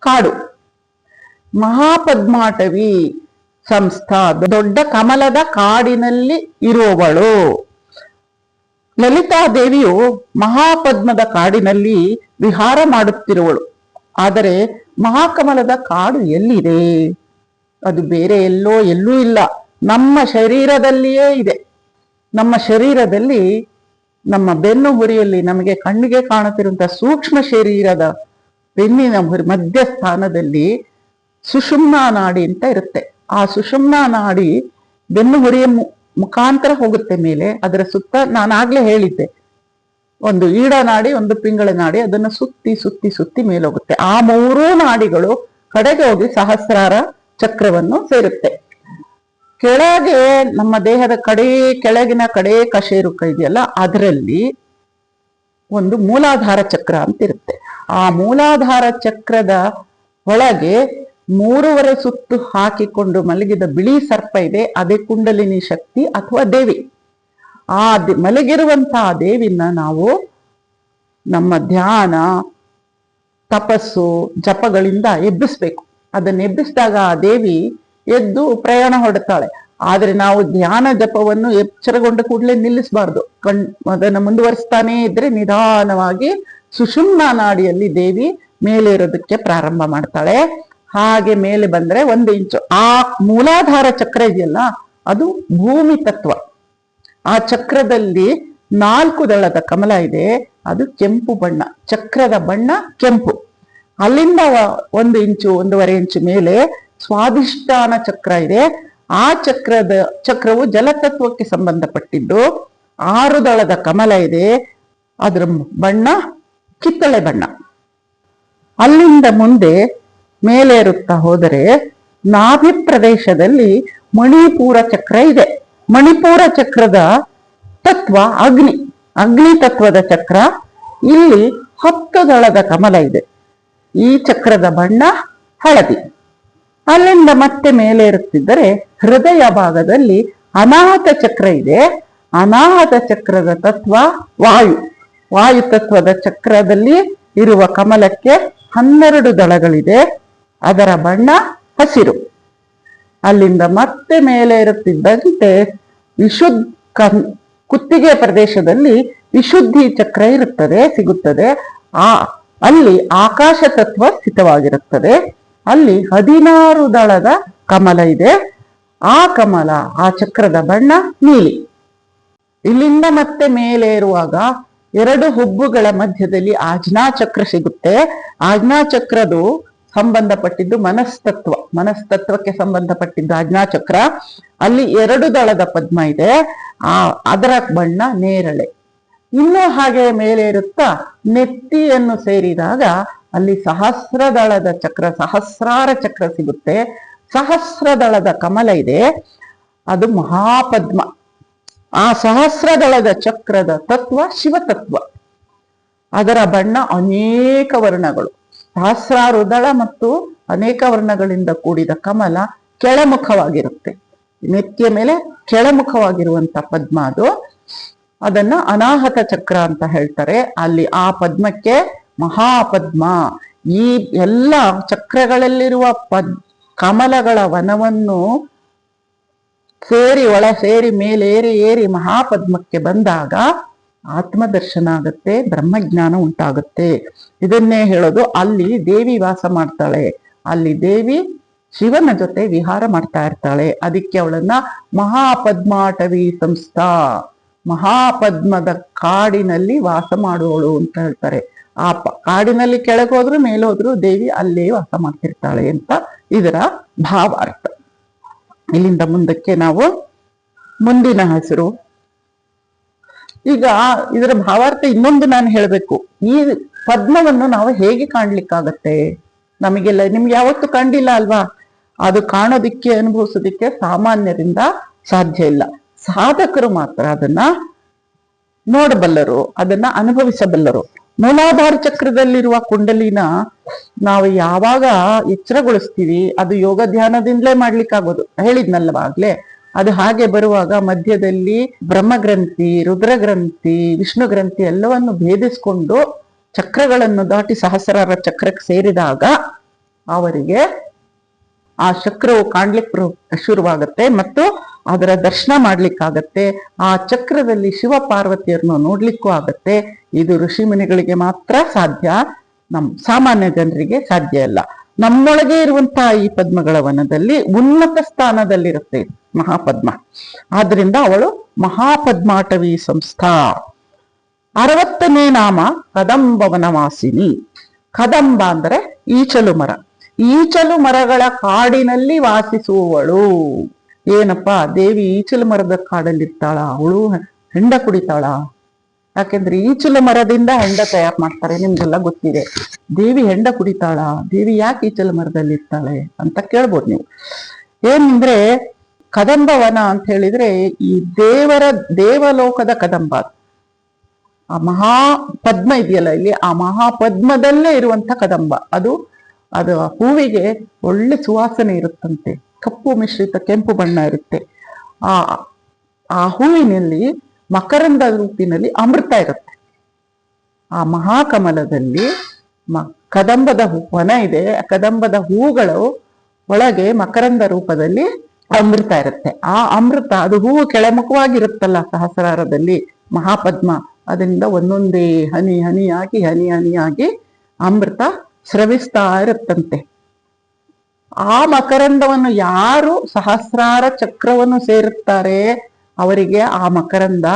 ಕಾಡು. ಮಹಾಪದ್ಮಾಟವಿ ಸಂಸ್ಥಾ ದೊಡ್ಡ ಕಮಲದ ಕಾಡಿನಲ್ಲಿ ಇರುವವಳು. ಲಲಿತಾದೇವಿಯು ಮಹಾಪದ್ಮದ ಕಾಡಿನಲ್ಲಿ ವಿಹಾರ ಮಾಡುತ್ತಿರುವಳು. ಆದರೆ ಮಹಾಕಮಲದ ಕಾಡು ಎಲ್ಲಿದೆ? ಅದು ಬೇರೆ ಎಲ್ಲೂ ಇಲ್ಲ, ನಮ್ಮ ಶರೀರದಲ್ಲಿಯೇ ಇದೆ. ನಮ್ಮ ಶರೀರದಲ್ಲಿ, ನಮ್ಮ ಬೆನ್ನು ಹುರಿಯಲ್ಲಿ ನಮಗೆ ಕಣ್ಣಿಗೆ ಕಾಣುತ್ತಿರುವಂತಹ ಸೂಕ್ಷ್ಮ ಶರೀರದ ಬೆನ್ನಿನ ಮಧ್ಯಸ್ಥಾನದಲ್ಲಿ ಸುಷುಮ್ನಾ ನಾಡಿ ಅಂತ ಇರುತ್ತೆ. ಆ ಸುಷುಮ್ನಾ ನಾಡಿ ಬೆನ್ನು ಹುರಿಯ ಮುಖಾಂತರ ಹೋಗುತ್ತೆ ಮೇಲೆ. ಅದರ ಸುತ್ತ ನಾನಾಗ್ಲೇ ಹೇಳಿದ್ದೆ, ಒಂದು ಈಡ ನಾಡಿ, ಒಂದು ಪಿಂಗಳ ನಾಡಿ, ಅದನ್ನು ಸುತ್ತಿ ಸುತ್ತಿ ಸುತ್ತಿ ಮೇಲೋಗುತ್ತೆ. ಆ 3 ನಾಡಿಗಳು ಕಡೆಗೆ ಹೋಗಿ ಸಹಸ್ರಾರ ಚಕ್ರವನ್ನು ಸೇರುತ್ತೆ. ಕೆಳಗೆ ನಮ್ಮ ದೇಹದ ಕೆಳಗಿನ ಕಡೆ ಕಶೇರುಕ ಇದೆಯಲ್ಲ, ಅದರಲ್ಲಿ ಒಂದು ಮೂಲಾಧಾರ ಚಕ್ರ ಅಂತ ಇರುತ್ತೆ. ಆ ಮೂಲಾಧಾರ ಚಕ್ರದ ಒಳಗೆ 3 ಸುತ್ತು ಹಾಕಿಕೊಂಡು ಮಲಗಿದ ಬಿಳಿ ಸರ್ಪ ಇದೆ. ಅದೇ ಕುಂಡಲಿನಿ ಶಕ್ತಿ ಅಥವಾ ದೇವಿ. ಆ ಮಲಗಿರುವಂತಹ ದೇವಿನ ನಾವು ನಮ್ಮ ಧ್ಯಾನ, ತಪಸ್ಸು, ಜಪಗಳಿಂದ ಎಬ್ಬಿಸ್ಬೇಕು. ಅದನ್ನ ಎಬ್ಬಿಸಿದಾಗ ಆ ದೇವಿ ಎದ್ದು ಪ್ರಯಾಣ ಹೊಡ್ತಾಳೆ. ಆದ್ರೆ ನಾವು ಧ್ಯಾನ ಜಪವನ್ನು ಎಚ್ಚರಗೊಂಡ ಕೂಡಲೇ ನಿಲ್ಲಿಸಬಾರ್ದು. ಅದನ್ನು ಮುಂದುವರಿಸ್ತಾನೇ ಇದ್ರೆ ನಿಧಾನವಾಗಿ ಸುಷುಮ್ನಾ ನಾಡಿಯಲ್ಲಿ ದೇವಿ ಮೇಲೆ ಇರೋದಕ್ಕೆ ಪ್ರಾರಂಭ ಮಾಡ್ತಾಳೆ. ಹಾಗೆ ಮೇಲೆ ಬಂದ್ರೆ 1 ಇಂಚು. ಆ ಮೂಲಾಧಾರ ಚಕ್ರ ಇದೆಯಲ್ಲ, ಅದು ಭೂಮಿ ತತ್ವ. ಆ ಚಕ್ರದಲ್ಲಿ 4 ದಳದ ಕಮಲ ಇದೆ. ಅದು ಕೆಂಪು ಬಣ್ಣ, ಚಕ್ರದ ಬಣ್ಣ ಕೆಂಪು. ಅಲ್ಲಿಂದ 1 ಇಂಚು 1.5 ಇಂಚು ಮೇಲೆ ಸ್ವಾಧಿಷ್ಠಾನ ಚಕ್ರ ಇದೆ. ಆ ಚಕ್ರವು ಜಲತತ್ವಕ್ಕೆ ಸಂಬಂಧಪಟ್ಟಿದ್ದು. 6 ದಳದ ಕಮಲ ಇದೆ, ಅದರ ಬಣ್ಣ ಕಿತ್ತಳೆ ಬಣ್ಣ. ಅಲ್ಲಿಂದ ಮುಂದೆ ಮೇಲೇರುತ್ತಾ ಹೋದರೆ ನಾಭಿ ಪ್ರದೇಶದಲ್ಲಿ ಮಣಿಪೂರ ಚಕ್ರ ಇದೆ. ಮಣಿಪೂರ ಚಕ್ರದ ತತ್ವ ಅಗ್ನಿ, ಅಗ್ನಿ ತತ್ವದ ಚಕ್ರ. ಇಲ್ಲಿ 10 ದಳದ ಕಮಲ ಇದೆ. ಈ ಚಕ್ರದ ಬಣ್ಣ ಹಳದಿ. ಅಲ್ಲಿಂದ ಮತ್ತೆ ಮೇಲೇರುತ್ತಿದ್ದರೆ ಹೃದಯ ಭಾಗದಲ್ಲಿ ಅನಾಹತ ಚಕ್ರ ಇದೆ. ಅನಾಹತ ಚಕ್ರದ ತತ್ವ ವಾಯು. ವಾಯು ತತ್ವದ ಚಕ್ರದಲ್ಲಿ ಇರುವ ಕಮಲಕ್ಕೆ 12 ದಳಗಳಿದೆ. ಅದರ ಬಣ್ಣ ಹಸಿರು. ಅಲ್ಲಿಂದ ಮತ್ತೆ ಮೇಲೆ ಇರುತ್ತಿದ್ದಂತೆ ಕುತ್ತಿಗೆ ಪ್ರದೇಶದಲ್ಲಿ ವಿಶುದ್ಧಿ ಚಕ್ರ ಸಿಗುತ್ತದೆ. ಅಲ್ಲಿ ಆಕಾಶ ತತ್ವ ಸ್ಥಿತವಾಗಿರುತ್ತದೆ. ಅಲ್ಲಿ 16 ದಳದ ಕಮಲ ಇದೆ. ಆ ಕಮಲ, ಆ ಚಕ್ರದ ಬಣ್ಣ ನೀಲಿ. ಇಲ್ಲಿಂದ ಮತ್ತೆ ಮೇಲೆ ಇರುವಾಗ 2 ಹುಬ್ಬುಗಳ ಮಧ್ಯದಲ್ಲಿ ಆಜ್ಞಾ ಚಕ್ರ ಸಿಗುತ್ತೆ. ಆಜ್ಞಾ ಚಕ್ರದು ಸಂಬಂಧಪಟ್ಟಿದ್ದು ಮನಸ್ತತ್ವಕ್ಕೆ ಸಂಬಂಧಪಟ್ಟಿದ್ದು ಆಜ್ಞಾ ಚಕ್ರ. ಅಲ್ಲಿ 2 ದಳದ ಪದ್ಮ ಇದೆ. ಅದರ ಬಣ್ಣ ನೇರಳೆ. ಇನ್ನೂ ಹಾಗೆ ಮೇಲೆ ಇರುತ್ತಾ ನೆತ್ತಿಯನ್ನು ಸೇರಿದಾಗ ಅಲ್ಲಿ ಸಹಸ್ರದಳದ ಚಕ್ರ, ಸಹಸ್ರಾರ ಚಕ್ರ ಸಿಗುತ್ತೆ. ಸಹಸ್ರದಳದ ಕಮಲ ಇದೆ, ಅದು ಮಹಾಪದ್ಮ. ಆ ಸಹಸ್ರದಳದ ಚಕ್ರದ ತತ್ವ ಶಿವತತ್ವ. ಅದರ ಬಣ್ಣ ಅನೇಕ ವರ್ಣಗಳು. ಸಹಸ್ರಾರು ದಳ ಮತ್ತು ಅನೇಕ ವರ್ಣಗಳಿಂದ ಕೂಡಿದ ಕಮಲ ಕೆಳಮುಖವಾಗಿರುತ್ತೆ. ನೆತ್ತಿಯ ಮೇಲೆ ಕೆಳಮುಖವಾಗಿರುವಂತ ಪದ್ಮ ಅದು. ಅದನ್ನ ಅನಾಹತ ಚಕ್ರ ಅಂತ ಹೇಳ್ತಾರೆ. ಅಲ್ಲಿ ಆ ಪದ್ಮಕ್ಕೆ ಮಹಾಪದ್ಮ. ಈ ಎಲ್ಲ ಚಕ್ರಗಳಲ್ಲಿರುವ ಕಮಲಗಳ ವನವನ್ನು ಸೇರಿ ಮೇಲೇರಿ ಮಹಾಪದ್ಮಕ್ಕೆ ಬಂದಾಗ ಆತ್ಮದರ್ಶನ ಆಗತ್ತೆ, ಬ್ರಹ್ಮಜ್ಞಾನ ಉಂಟಾಗುತ್ತೆ. ಇದನ್ನೇ ಹೇಳೋದು. ಅಲ್ಲಿ ದೇವಿ ವಾಸ ಮಾಡ್ತಾಳೆ. ಅಲ್ಲಿ ದೇವಿ ಶಿವನ ಜೊತೆ ವಿಹಾರ ಮಾಡ್ತಾ ಇರ್ತಾಳೆ. ಅದಕ್ಕೆ ಅವಳನ್ನ ಮಹಾಪದ್ಮಾಟವಿ ಸಂಸ್ಥಾ, ಮಹಾಪದ್ಮದ ಕಾಡಿನಲ್ಲಿ ವಾಸ ಮಾಡುವವಳು ಅಂತ ಹೇಳ್ತಾರೆ. ಆ ಕಾಡಿನಲ್ಲಿ ಕೆಳಗೋದ್ರು ಮೇಲೋದ್ರು ದೇವಿ ಅಲ್ಲೇ ವಾಸ ಮಾಡ್ತಿರ್ತಾಳೆ ಅಂತ ಇದರ ಭಾವಾರ್ಥ. ಇಲ್ಲಿಂದ ಮುಂದಕ್ಕೆ ನಾವು ಮುಂದಿನ ಹೆಸರು. ಈಗ ಇದರ ಭಾವಾರ್ಥ ಇನ್ನೊಂದು ನಾನು ಹೇಳಬೇಕು. ಈ ಪದ್ಮವನ್ನು ನಾವು ಹೇಗೆ ಕಾಣ್ಲಿಕ್ಕಾಗತ್ತೆ? ನಮಗೆಲ್ಲ, ನಿಮ್ಗೆ ಯಾವತ್ತು ಕಂಡಿಲ್ಲ ಅಲ್ವಾ? ಅದು ಕಾಣೋದಿಕ್ಕೆ, ಅನುಭವಿಸೋದಿಕ್ಕೆ ಸಾಮಾನ್ಯರಿಂದ ಸಾಧ್ಯ ಇಲ್ಲ. ಸಾಧಕರು ಮಾತ್ರ ಅದನ್ನ ನೋಡಬಲ್ಲರು, ಅದನ್ನ ಅನುಭವಿಸಬಲ್ಲರು. ಮೂಲಾಧಾರ ಚಕ್ರದಲ್ಲಿರುವ ಕುಂಡಲಿನ ನಾವು ಯಾವಾಗ ಎಚ್ಚರಗೊಳಿಸ್ತೀವಿ, ಅದು ಯೋಗ ಧ್ಯಾನದಿಂದಲೇ ಮಾಡ್ಲಿಕ್ಕಾಗೋದು. ಹೇಳಿದ್ನಲ್ಲವಾಗ್ಲೇ, ಅದು ಹಾಗೆ ಬರುವಾಗ ಮಧ್ಯದಲ್ಲಿ ಬ್ರಹ್ಮಗ್ರಂಥಿ, ರುದ್ರಗ್ರಂಥಿ, ವಿಷ್ಣು ಗ್ರಂಥಿ ಎಲ್ಲವನ್ನು ಭೇದಿಸ್ಕೊಂಡು ಚಕ್ರಗಳನ್ನು ದಾಟಿ ಸಹಸ್ರಾರ ಚಕ್ರಕ್ಕೆ ಸೇರಿದಾಗ ಅವರಿಗೆ ಆ ಚಕ್ರವು ಕಾಣ್ಲಿಕ್ಕೆ ಶುರುವಾಗತ್ತೆ ಮತ್ತು ಅದರ ದರ್ಶನ ಮಾಡ್ಲಿಕ್ಕಾಗತ್ತೆ. ಆ ಚಕ್ರದಲ್ಲಿ ಶಿವ ಪಾರ್ವತಿಯರನ್ನು ನೋಡ್ಲಿಕ್ಕೂ ಆಗತ್ತೆ. ಇದು ಋಷಿ ಮುನಿಗಳಿಗೆ ಮಾತ್ರ ಸಾಧ್ಯ, ಸಾಮಾನ್ಯ ಜನರಿಗೆ ಸಾಧ್ಯ ಇಲ್ಲ. ನಮ್ಮೊಳಗೆ ಇರುವಂತಹ ಈ ಪದ್ಮಗಳ ವನದಲ್ಲಿ ಉನ್ನತ ಸ್ಥಾನದಲ್ಲಿರುತ್ತೆ ಮಹಾಪದ್ಮ. ಆದ್ರಿಂದ ಅವಳು ಮಹಾಪದ್ಮಾಟವಿ ಸಂಸ್ಥಾ. 60ನೇ ನಾಮ ಕದಂಬವನವಾಸಿನಿ. ಕದಂಬ ಅಂದ್ರೆ ಈಚಲು ಮರ. ಈಚಲು ಮರಗಳ ಕಾಡಿನಲ್ಲಿ ವಾಸಿಸುವವಳು. ಏನಪ್ಪಾ, ದೇವಿ ಈಚಲು ಮರದ ಕಾಡಲ್ಲಿರ್ತಾಳ, ಅವಳು ಹೆಂಡ ಕುಡಿತಾಳ? ಯಾಕೆಂದ್ರೆ ಈಚಲು ಮರದಿಂದ ಹೆಂಡ ತಯಾರು ಮಾಡ್ತಾರೆ, ನಿಮ್ಗೆಲ್ಲ ಗೊತ್ತಿದೆ. ದೇವಿ ಹೆಂಡ ಕುಡಿತಾಳ? ದೇವಿ ಯಾಕೆ ಈಚಲು ಮರದಲ್ಲಿ ಇರ್ತಾಳೆ ಅಂತ ಕೇಳ್ಬೋದು ನೀವು. ಏನಂದ್ರೆ ಕದಂಬವನ ಅಂತ ಹೇಳಿದ್ರೆ ಈ ದೇವಲೋಕದ ಕದಂಬ. ಆ ಮಹಾಪದ್ಮ ಇದೆಯಲ್ಲ ಇಲ್ಲಿ, ಆ ಮಹಾಪದ್ಮದಲ್ಲೇ ಇರುವಂತ ಕದಂಬ. ಅದು ಹೂವಿಗೆ ಒಳ್ಳೆ ಸುವಾಸನೆ ಇರುತ್ತಂತೆ, ಕಪ್ಪು ಮಿಶ್ರಿತ ಕೆಂಪು ಬಣ್ಣ ಇರುತ್ತೆ. ಆ ಹೂವಿನಲ್ಲಿ ಮಕರಂದ ರೂಪಿನಲ್ಲಿ ಅಮೃತ ಇರುತ್ತೆ. ಆ ಮಹಾಕಮಲದಲ್ಲಿ ಕದಂಬದ ವನ ಇದೆ. ಕದಂಬದ ಹೂಗಳು ಒಳಗೆ ಮಕರಂದ ರೂಪದಲ್ಲಿ ಅಮೃತ ಇರುತ್ತೆ. ಆ ಅಮೃತ, ಅದು ಹೂವು ಕೆಳಮುಖವಾಗಿರುತ್ತಲ್ಲ ಸಹಸ್ರಾರದಲ್ಲಿ ಮಹಾಪದ್ಮ, ಅದರಿಂದ ಒಂದೊಂದೇ ಹನಿಯಾಗಿ ಅಮೃತ ಸ್ರವಿಸ್ತಾ ಇರುತ್ತಂತೆ. ಆ ಮಕರಂದವನ್ನು ಯಾರು ಸಹಸ್ರಾರ ಚಕ್ರವನ್ನು ಸೇರುತ್ತಾರೆ ಅವರಿಗೆ ಆ ಮಕರಂದ,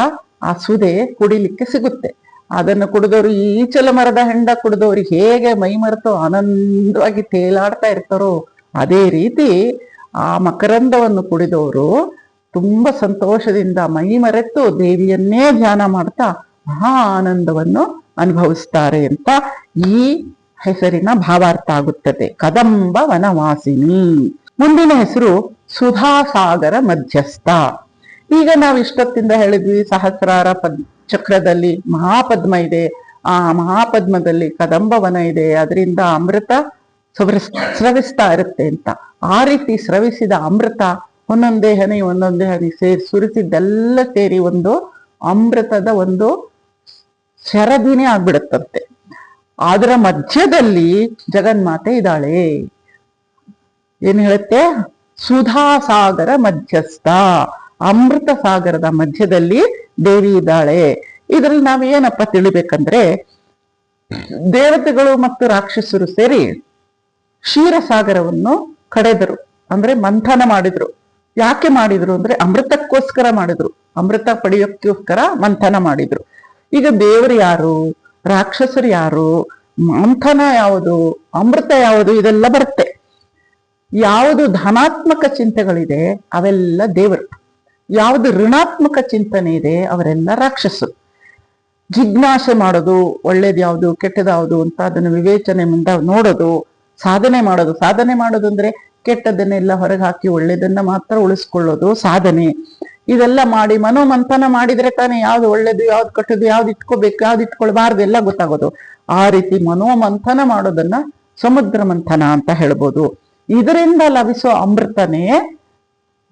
ಆ ಸುದೆ ಕುಡಿಲಿಕ್ಕೆ ಸಿಗುತ್ತೆ. ಅದನ್ನು ಕುಡಿದವರು, ಈ ಈಚಲ ಮರದ ಹೆಂಡ ಕುಡಿದವ್ರಿಗೆ ಹೇಗೆ ಮೈ ಮರೆತು ಆನಂದವಾಗಿ ತೇಲಾಡ್ತಾ ಇರ್ತಾರೋ ಅದೇ ರೀತಿ ಆ ಮಕರಂದವನ್ನು ಕುಡಿದವರು ತುಂಬಾ ಸಂತೋಷದಿಂದ ಮೈ ಮರೆತು ದೇವಿಯನ್ನೇ ಧ್ಯಾನ ಮಾಡ್ತಾ ಮಹಾ ಆನಂದವನ್ನು ಅನುಭವಿಸ್ತಾರೆ ಅಂತ ಈ ಹೆಸರಿನ ಭಾವಾರ್ಥ ಆಗುತ್ತದೆ. ಕದಂಬ ವನವಾಸಿನಿ. ಮುಂದಿನ ಹೆಸರು ಸುಧಾಸಾಗರ ಮಧ್ಯಸ್ಥ. ಈಗ ನಾವು ಇಷ್ಟೊತ್ತಿಂದ ಹೇಳಿದ್ವಿ, ಸಹಸ್ರಾರ ಚಕ್ರದಲ್ಲಿ ಮಹಾಪದ್ಮ ಇದೆ, ಆ ಮಹಾಪದ್ಮದಲ್ಲಿ ಕದಂಬವನ ಇದೆ, ಅದರಿಂದ ಅಮೃತ ಸ್ರವಿಸ್ತಾ ಇರುತ್ತೆ ಅಂತ. ಆ ರೀತಿ ಸ್ರವಿಸಿದ ಅಮೃತ ಒಂದೊಂದೇ ಹನಿ ಸುರಿಸಿದ್ದೆಲ್ಲ ಸೇರಿ ಒಂದು ಅಮೃತದ ಒಂದು ಶರದಿನೇ ಆಗ್ಬಿಡುತ್ತಂತೆ. ಅದರ ಮಧ್ಯದಲ್ಲಿ ಜಗನ್ಮಾತೆ ಇದ್ದಾಳೆ. ಏನ್ ಹೇಳುತ್ತೆ? ಸುಧಾಸಾಗರ ಮಧ್ಯಸ್ಥ, ಅಮೃತ ಸಾಗರದ ಮಧ್ಯದಲ್ಲಿ ದೇವಿ ಇದ್ದಾಳೆ. ಇದ್ರಲ್ಲಿ ನಾವ್ ಏನಪ್ಪ ತಿಳಿಬೇಕಂದ್ರೆ, ದೇವತೆಗಳು ಮತ್ತು ರಾಕ್ಷಸರು ಸೇರಿ ಕ್ಷೀರಸಾಗರವನ್ನು ಕಡೆದರು, ಅಂದ್ರೆ ಮಂಥನ ಮಾಡಿದ್ರು. ಯಾಕೆ ಮಾಡಿದ್ರು ಅಂದ್ರೆ ಅಮೃತಕ್ಕೋಸ್ಕರ ಮಾಡಿದ್ರು, ಅಮೃತ ಪಡೆಯೋಕ್ಕೋಸ್ಕರ ಮಂಥನ ಮಾಡಿದ್ರು. ಈಗ ದೇವರು ಯಾರು, ರಾಕ್ಷಸರು ಯಾರು, ಮಂಥನ ಯಾವುದು, ಅಮೃತ ಯಾವುದು, ಇದೆಲ್ಲ ಬರುತ್ತೆ. ಯಾವುದು ಧನಾತ್ಮಕ ಚಿಂತೆಗಳಿದೆ ಅವೆಲ್ಲ ದೇವರು, ಯಾವುದು ಋಣಾತ್ಮಕ ಚಿಂತನೆ ಇದೆ ಅವರೆಲ್ಲ ರಾಕ್ಷಸರು. ಜಿಜ್ಞಾಸೆ ಮಾಡೋದು, ಒಳ್ಳೇದು ಯಾವುದು ಕೆಟ್ಟದಾವುದು ಅಂತ ಅದನ್ನು ವಿವೇಚನೆ ಮುಂದೆ ನೋಡೋದು, ಸಾಧನೆ ಮಾಡೋದು ಅಂದ್ರೆ ಕೆಟ್ಟದನ್ನೆಲ್ಲ ಹೊರಗೆ ಹಾಕಿ ಒಳ್ಳೇದನ್ನ ಮಾತ್ರ ಉಳಿಸ್ಕೊಳ್ಳೋದು ಸಾಧನೆ. ಇದೆಲ್ಲ ಮಾಡಿ ಮನೋಮಂಥನ ಮಾಡಿದ್ರೆ ತಾನೇ ಯಾವ್ದು ಒಳ್ಳೇದು, ಯಾವ್ದು ಕೆಟ್ಟದ್ದು, ಯಾವ್ದು ಇಟ್ಕೋಬೇಕು, ಯಾವ್ದು ಇಟ್ಕೊಳ್ಬಾರ್ದು ಎಲ್ಲ ಗೊತ್ತಾಗೋದು. ಆ ರೀತಿ ಮನೋಮಂಥನ ಮಾಡೋದನ್ನ ಸಮುದ್ರ ಮಂಥನ ಅಂತ ಹೇಳ್ಬೋದು. ಇದರಿಂದ ಲಭಿಸೋ ಅಮೃತನೇ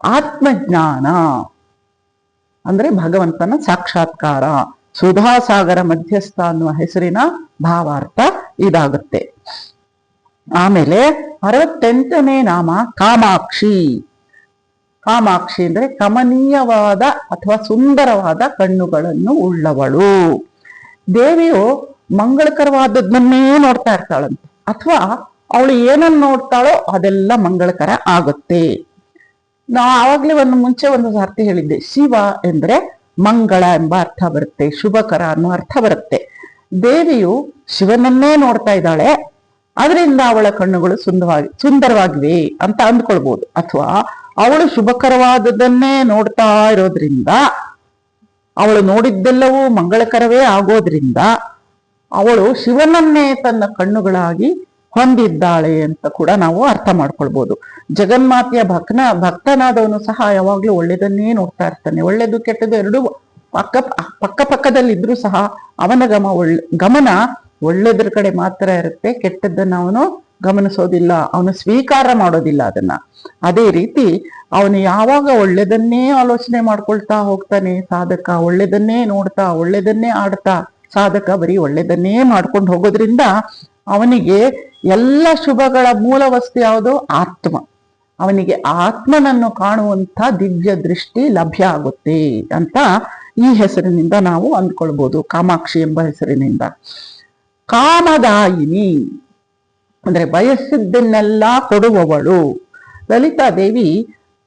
ಆತ್ಮಜ್ಞಾನ, ಅಂದ್ರೆ ಭಗವಂತನ ಸಾಕ್ಷಾತ್ಕಾರ. ಸುಧಾಸಾಗರ ಮಧ್ಯಸ್ಥ ಅನ್ನುವ ಹೆಸರಿನ ಭಾವಾರ್ಥ ಇದಾಗುತ್ತೆ. ಆಮೇಲೆ 68ನೇ ನಾಮ ಕಾಮಾಕ್ಷಿ. ಕಾಮಾಕ್ಷಿ ಅಂದ್ರೆ ಕಮನೀಯವಾದ ಅಥವಾ ಸುಂದರವಾದ ಕಣ್ಣುಗಳನ್ನು ಉಳ್ಳವಳು. ದೇವಿಯು ಮಂಗಳಕರವಾದದ್ದನ್ನೇ ನೋಡ್ತಾ ಇರ್ತಾಳಂತೆ, ಅಥವಾ ಅವಳು ಏನನ್ನು ನೋಡ್ತಾಳೋ ಅದೆಲ್ಲ ಮಂಗಳಕರ ಆಗುತ್ತೆ. ಆವಾಗ್ಲೇ ಮುಂಚೆ ಒಂದು ಸಾರ್ತಿ ಹೇಳಿದ್ದೆ, ಶಿವ ಎಂದ್ರೆ ಮಂಗಳ ಎಂಬ ಅರ್ಥ ಬರುತ್ತೆ, ಶುಭಕರ ಅನ್ನೋ ಅರ್ಥ ಬರುತ್ತೆ. ದೇವಿಯು ಶಿವನನ್ನೇ ನೋಡ್ತಾ ಇದ್ದಾಳೆ, ಅದರಿಂದ ಅವಳ ಕಣ್ಣುಗಳು ಸುಂದರವಾಗಿವೆ ಅಂತ ಅಂದ್ಕೊಳ್ಬಹುದು. ಅಥವಾ ಅವಳು ಶುಭಕರವಾದದನ್ನೇ ನೋಡ್ತಾ ಇರೋದ್ರಿಂದ, ಅವಳು ನೋಡಿದ್ದೆಲ್ಲವೂ ಮಂಗಳಕರವೇ ಆಗೋದ್ರಿಂದ ಅವಳು ಶಿವನನ್ನೇ ತನ್ನ ಕಣ್ಣುಗಳಾಗಿ ಹೊಂದಿದ್ದಾಳೆ ಅಂತ ಕೂಡ ನಾವು ಅರ್ಥ ಮಾಡ್ಕೊಳ್ಬಹುದು. ಜಗನ್ಮಾತೆಯ ಭಕ್ತನಾದವನು ಸಹ ಯಾವಾಗ್ಲೂ ಒಳ್ಳೆದನ್ನೇ ನೋಡ್ತಾ ಇರ್ತಾನೆ. ಒಳ್ಳೇದು ಕೆಟ್ಟದ್ದು ಎರಡೂ ಪಕ್ಕದಲ್ಲಿದ್ರೂ ಸಹ ಅವನ ಗಮನ ಒಳ್ಳೆದ್ರ ಕಡೆ ಮಾತ್ರ ಇರುತ್ತೆ, ಕೆಟ್ಟದ್ದನ್ನ ಅವನು ಗಮನಿಸೋದಿಲ್ಲ, ಅವನು ಸ್ವೀಕಾರ ಮಾಡೋದಿಲ್ಲ ಅದನ್ನ. ಅದೇ ರೀತಿ ಅವನು ಯಾವಾಗ ಒಳ್ಳೆದನ್ನೇ ಆಲೋಚನೆ ಮಾಡ್ಕೊಳ್ತಾ ಹೋಗ್ತಾನೆ ಸಾಧಕ, ಒಳ್ಳೆದನ್ನೇ ನೋಡ್ತಾ ಒಳ್ಳೆದನ್ನೇ ಆಡ್ತಾ ಸಾಧಕ ಬರೀ ಒಳ್ಳೆದನ್ನೇ ಮಾಡ್ಕೊಂಡು ಹೋಗೋದ್ರಿಂದ ಅವನಿಗೆ ಎಲ್ಲ ಶುಭಗಳ ಮೂಲ ವಸ್ತು ಯಾವುದು? ಆತ್ಮ. ಅವನಿಗೆ ಆತ್ಮನನ್ನು ಕಾಣುವಂತ ದಿವ್ಯ ದೃಷ್ಟಿ ಲಭ್ಯ ಆಗುತ್ತೆ ಅಂತ ಈ ಹೆಸರಿನಿಂದ ನಾವು ಅಂದ್ಕೊಳ್ಬಹುದು, ಕಾಮಾಕ್ಷಿ ಎಂಬ ಹೆಸರಿನಿಂದ. ಕಾಮದಾಯಿನಿ ಅಂದ್ರೆ ಬಯಸಿದ್ದನ್ನೆಲ್ಲ ಕೊಡುವವಳು. ಲಲಿತಾ ದೇವಿ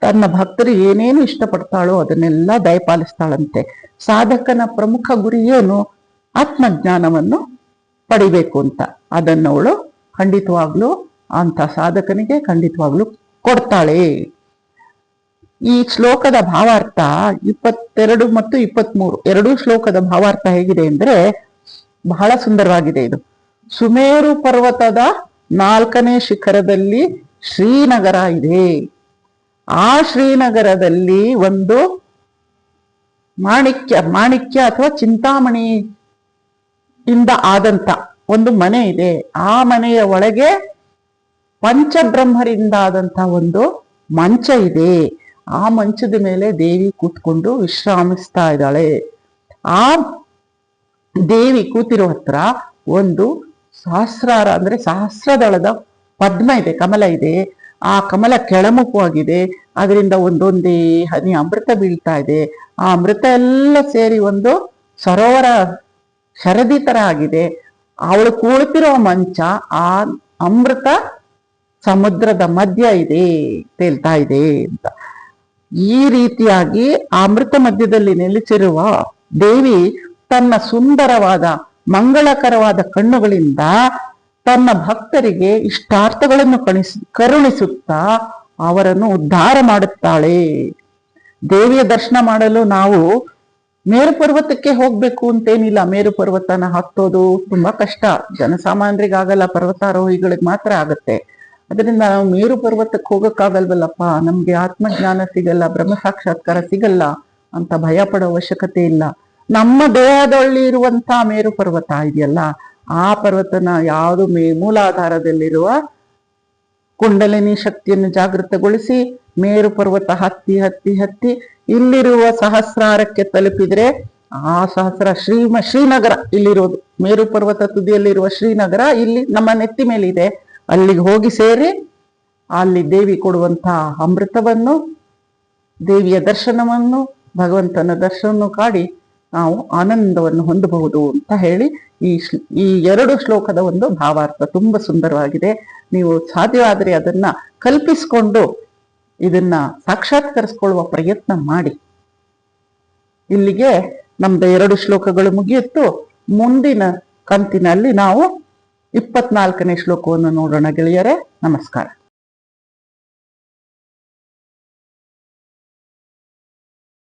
ತನ್ನ ಭಕ್ತರು ಏನೇನು ಇಷ್ಟಪಡ್ತಾಳೋ ಅದನ್ನೆಲ್ಲ ದಯಪಾಲಿಸ್ತಾಳಂತೆ. ಸಾಧಕನ ಪ್ರಮುಖ ಗುರಿ ಏನು? ಆತ್ಮಜ್ಞಾನವನ್ನು ಪಡಿಬೇಕು ಅಂತ. ಅದನ್ನವಳು ಖಂಡಿತವಾಗ್ಲೂ ಅಂತ ಸಾಧಕನಿಗೆ ಖಂಡಿತವಾಗ್ಲೂ ಕೊಡ್ತಾಳೆ. ಈ ಶ್ಲೋಕದ ಭಾವಾರ್ಥ 22 ಮತ್ತು 23 ಎರಡೂ ಶ್ಲೋಕದ ಭಾವಾರ್ಥ ಹೇಗಿದೆ ಅಂದ್ರೆ ಬಹಳ ಸುಂದರವಾಗಿದೆ. ಇದು ಸುಮೇರು ಪರ್ವತದ 4ನೇ ಶಿಖರದಲ್ಲಿ ಶ್ರೀನಗರ ಇದೆ. ಆ ಶ್ರೀನಗರದಲ್ಲಿ ಒಂದು ಮಾಣಿಕ್ಯ ಅಥವಾ ಚಿಂತಾಮಣಿ ಇಂದ ಆದಂತ ಒಂದು ಮನೆ ಇದೆ. ಆ ಮನೆಯ ಒಳಗೆ ಪಂಚಬ್ರಹ್ಮರಿಂದ ಆದಂತ ಒಂದು ಮಂಚ ಇದೆ. ಆ ಮಂಚದ ಮೇಲೆ ದೇವಿ ಕೂತ್ಕೊಂಡು ವಿಶ್ರಾಮಿಸ್ತಾ ಇದ್ದಾಳೆ. ಆ ದೇವಿ ಕೂತಿರೋ ಹತ್ರ ಒಂದು ಸಹಸ್ರಾರ ಅಂದ್ರೆ ಸಹಸ್ರದಳದ ಪದ್ಮ ಇದೆ, ಕಮಲ ಇದೆ. ಆ ಕಮಲ ಕೆಳಮುಖವಾಗಿದೆ, ಅದರಿಂದ ಒಂದೊಂದೇ ಹನಿ ಅಮೃತ ಬೀಳ್ತಾ ಇದೆ. ಆ ಅಮೃತ ಎಲ್ಲ ಸೇರಿ ಒಂದು ಸರೋವರ ಶರದಿ ತರ ಆಗಿದೆ. ಅವಳು ಕುಳಿತಿರೋ ಮಂಚ ಆ ಅಮೃತ ಸಮುದ್ರದ ಮಧ್ಯ ಇದೆ, ತೇಲ್ತಾ ಇದೆ ಅಂತ. ಈ ರೀತಿಯಾಗಿ ಅಮೃತ ಮಧ್ಯದಲ್ಲಿ ನೆಲೆಸಿರುವ ದೇವಿ ತನ್ನ ಸುಂದರವಾದ ಮಂಗಳಕರವಾದ ಕಣ್ಣುಗಳಿಂದ ತನ್ನ ಭಕ್ತರಿಗೆ ಇಷ್ಟಾರ್ಥಗಳನ್ನು ಕರುಣಿಸುತ್ತಾ ಅವರನ್ನು ಉದ್ಧಾರ ಮಾಡುತ್ತಾಳೆ. ದೇವಿಯ ದರ್ಶನ ಮಾಡಲು ನಾವು ಮೇರು ಪರ್ವತಕ್ಕೆ ಹೋಗ್ಬೇಕು ಅಂತೇನಿಲ್ಲ. ಮೇರು ಪರ್ವತನ ಹತ್ತೋದು ತುಂಬಾ ಕಷ್ಟ, ಜನಸಾಮಾನ್ಯರಿಗಾಗಲ್ಲ, ಪರ್ವತಾರೋಹಿಗಳಿಗೆ ಮಾತ್ರ ಆಗತ್ತೆ. ಅದರಿಂದ ನಾವು ಮೇರು ಪರ್ವತಕ್ಕೆ ಹೋಗಕ್ಕಾಗಲ್ವಲ್ಲಪ್ಪ, ನಮ್ಗೆ ಆತ್ಮಜ್ಞಾನ ಸಿಗಲ್ಲ, ಬ್ರಹ್ಮ ಸಾಕ್ಷಾತ್ಕಾರ ಸಿಗಲ್ಲ ಅಂತ ಭಯ ಪಡೋ ಅವಶ್ಯಕತೆ ಇಲ್ಲ. ನಮ್ಮ ದೇಹದಲ್ಲಿ ಇರುವಂತಹ ಮೇರು ಪರ್ವತ ಇದೆಯಲ್ಲ, ಆ ಪರ್ವತನ ಯಾವುದು ಮೂಲಾಧಾರದಲ್ಲಿರುವ ಕುಂಡಲಿನಿ ಶಕ್ತಿಯನ್ನು ಜಾಗೃತಗೊಳಿಸಿ ಮೇರು ಪರ್ವತ ಹತ್ತಿ ಹತ್ತಿ ಹತ್ತಿ ಇಲ್ಲಿರುವ ಸಹಸ್ರಾರಕ್ಕೆ ತಲುಪಿದ್ರೆ, ಆ ಸಹಸ್ರ ಶ್ರೀನಗರ ಇಲ್ಲಿರೋದು, ಮೇರು ಪರ್ವತ ತುದಿಯಲ್ಲಿರುವ ಶ್ರೀನಗರ ಇಲ್ಲಿ ನಮ್ಮ ನೆತ್ತಿ ಮೇಲೆ ಇದೆ. ಅಲ್ಲಿಗೆ ಹೋಗಿ ಸೇರಿ ಅಲ್ಲಿ ದೇವಿ ಕೊಡುವಂತಹ ಅಮೃತವನ್ನು, ದೇವಿಯ ದರ್ಶನವನ್ನು, ಭಗವಂತನ ದರ್ಶನವನ್ನು ಕಾಡಿ ನಾವು ಆನಂದವನ್ನು ಹೊಂದಬಹುದು ಅಂತ ಹೇಳಿ ಈ 2 ಶ್ಲೋಕದ ಒಂದು ಭಾವಾರ್ಥ ತುಂಬಾ ಸುಂದರವಾಗಿದೆ. ನೀವು ಸಾಧ್ಯವಾದರೆ ಅದನ್ನ ಕಲ್ಪಿಸಿಕೊಂಡು ಇದನ್ನ ಸಾಕ್ಷಾತ್ಕರಿಸಿಕೊಳ್ಳುವ ಪ್ರಯತ್ನ ಮಾಡಿ. ಇಲ್ಲಿಗೆ ನಮ್ದು 2 ಶ್ಲೋಕಗಳು ಮುಗಿಯಿತು. ಮುಂದಿನ ಕಂತಿನಲ್ಲಿ ನಾವು 24ನೇ ಶ್ಲೋಕವನ್ನು ನೋಡೋಣ ಗೆಳೆಯರೇ. ನಮಸ್ಕಾರ.